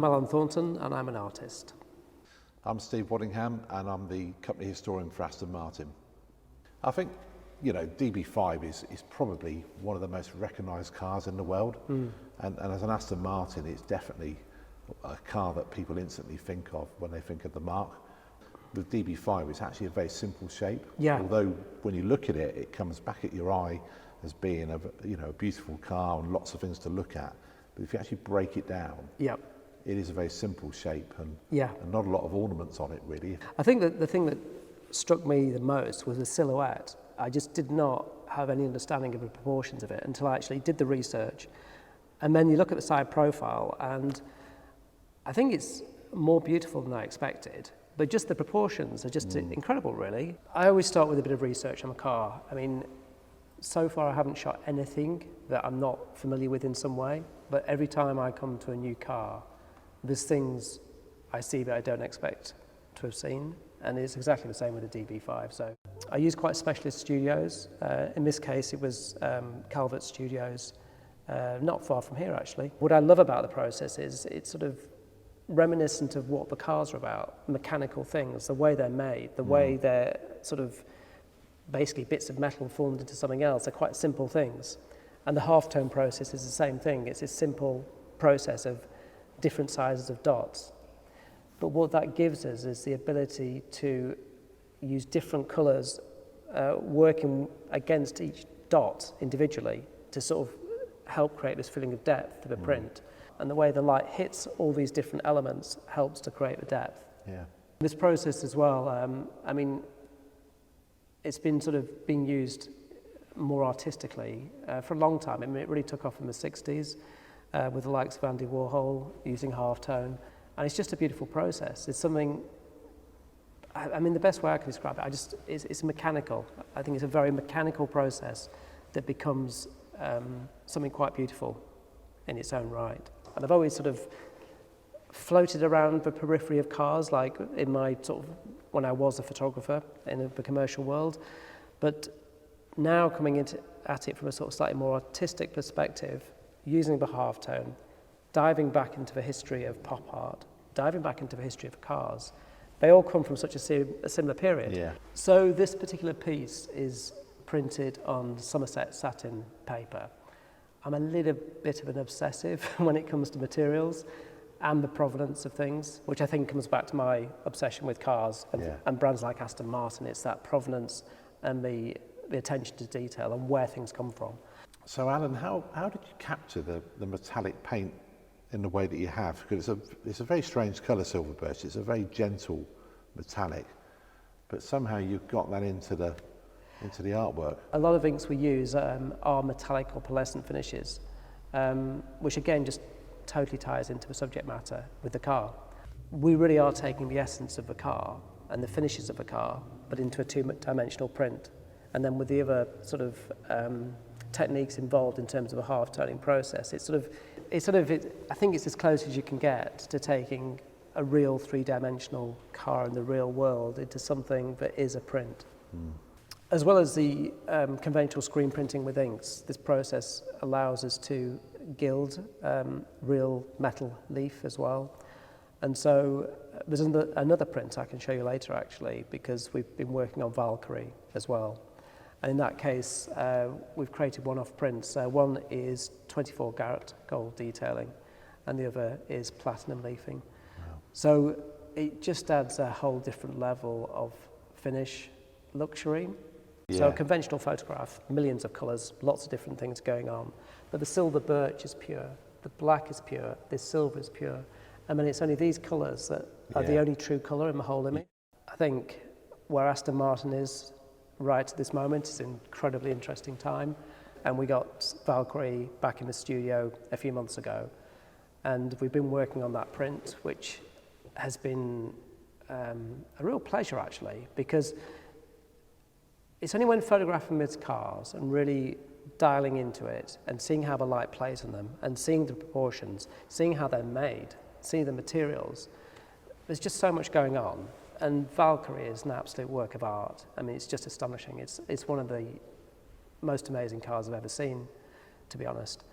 I'm Alan Thornton and I'm an artist. I'm Steve Waddingham and I'm the company historian for Aston Martin. I think, DB5 is probably one of the most recognised cars in the world. And as an Aston Martin, it's definitely a car that people instantly think of when they think of the mark. With DB5, it's actually a very simple shape. Yeah. Although when you look at it, it comes back at your eye as being a beautiful car and lots of things to look at. But if you actually break it down, Yep. it is a very simple shape and not a lot of ornaments on it, really. I think that the thing that struck me the most was the silhouette. I just did not have any understanding of the proportions of it until I actually did the research. And then you look at the side profile and I think it's more beautiful than I expected. But just the proportions are just incredible, really. I always start with a bit of research on a car. I mean, so far I haven't shot anything that I'm not familiar with in some way. But every time I come to a new car, there's things I see that I don't expect to have seen, and it's exactly the same with the DB5. So I use quite specialist studios. In this case, it was Calvert Studios, not far from here actually. What I love about the process is it's sort of reminiscent of what the cars are about, mechanical things, the way they're made, the way they're sort of basically bits of metal formed into something else. They're quite simple things. And the half-tone process is the same thing. It's a simple process of different sizes of dots. But what that gives us is the ability to use different colours working against each dot individually to sort of help create this feeling of depth to the print. And the way the light hits all these different elements helps to create the depth. Yeah. This process as well, I mean, it's been sort of being used more artistically for a long time. I mean, it really took off in the 60s. With the likes of Andy Warhol using halftone, and it's just a beautiful process. It's something, I mean, the best way I can describe it, it's mechanical. I think it's a very mechanical process that becomes something quite beautiful in its own right. And I've always sort of floated around the periphery of cars, like in my sort of, when I was a photographer in the commercial world, but now coming at it from a sort of slightly more artistic perspective, using the halftone, diving back into the history of pop art, diving back into the history of cars. They all come from such a similar period. Yeah. So this particular piece is printed on Somerset satin paper. I'm a little bit of an obsessive when it comes to materials and the provenance of things, which I think comes back to my obsession with cars and brands like Aston Martin. It's that provenance and the attention to detail and where things come from. So Alan, how did you capture the metallic paint in the way that you have? Because it's a very strange colour, silver birch. It's a very gentle metallic, but somehow you've got that into the artwork. A lot of inks we use are metallic or pearlescent finishes, which again just totally ties into the subject matter with the car. We really are taking the essence of the car and the finishes of the car, but into a two-dimensional print. And then with the other sort of techniques involved in terms of a half-toning process, I think it's as close as you can get to taking a real three-dimensional car in the real world into something that is a print. As well as the conventional screen printing with inks, this process allows us to gild real metal leaf as well. And so there's another print I can show you later actually, because we've been working on Valkyrie as well. And in that case, we've created one-off prints. One is 24 karat gold detailing, and the other is platinum leafing. Wow. So it just adds a whole different level of finish, luxury. Yeah. So a conventional photograph, millions of colours, lots of different things going on. But the silver birch is pure, the black is pure, the silver is pure. And then it's only these colours that are the only true colour in the whole image. I think where Aston Martin is right at this moment is an incredibly interesting time, and we got Valkyrie back in the studio a few months ago, and we've been working on that print, which has been a real pleasure actually, because it's only when photographing with cars and really dialing into it and seeing how the light plays on them and seeing the proportions, seeing how they're made, seeing the materials, there's just so much going on. And Valkyrie is an absolute work of art. I mean, it's just astonishing. It's one of the most amazing cars I've ever seen, to be honest.